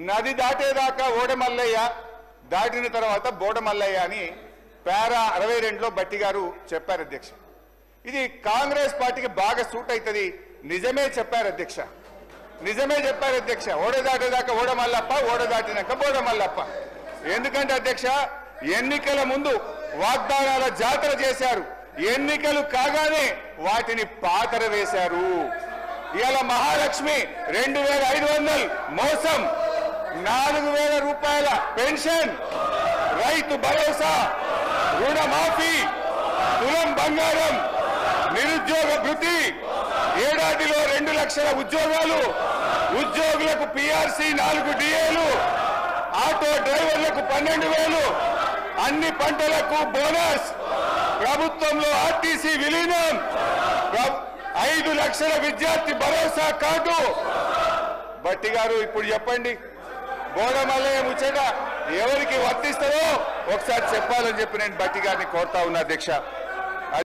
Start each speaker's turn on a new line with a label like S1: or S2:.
S1: నది దాటేదాకా ఓడమల్లయ్య, దాటిన తర్వాత బోడమల్లయ్య అని పారా 62లో బట్టి గారు చెప్పారు అధ్యక్ష. ఇది కాంగ్రెస్ పార్టీకి బాగా సూట్ అవుతుంది. నిజమే చెప్పారు అధ్యక్ష, నిజమే చెప్పారు అధ్యక్ష. ఓడ దాటేదాకా ఓడమల్లప్ప, ఓడ దాటినాక బోడమల్లప్ప. ఎందుకంటే అధ్యక్ష, ఎన్నికల ముందు వాగ్దానాల జాతర చేశారు, ఎన్నికలు కాగానే వాటిని పాతర వేశారు. ఇవాళ మహాలక్ష్మి 2500 మోసం, 4000 రూపాయల పెన్షన్, రైతు భరోసా, రుణమాఫీ, తులం బంగారం, నిరుద్యోగ భృతి, ఏడాదిలో 2 లక్షల ఉద్యోగాలు, ఉద్యోగులకు పిఆర్సీ 4 డిఏలు, ఆటో డ్రైవర్లకు 12,000, అన్ని పంటలకు బోనస్, ప్రభుత్వంలో ఆర్టీసీ విలీనం, 5 లక్షల విద్యార్థి భరోసా కార్డు. బట్టి గారు ఇప్పుడు చెప్పండి, బోడమల్లయ్య ముచ్చట ఎవరికి వర్తిస్తారో ఒకసారి చెప్పాలని చెప్పి నేను బట్టి గారిని కోరుతా ఉన్నా అధ్యక్ష.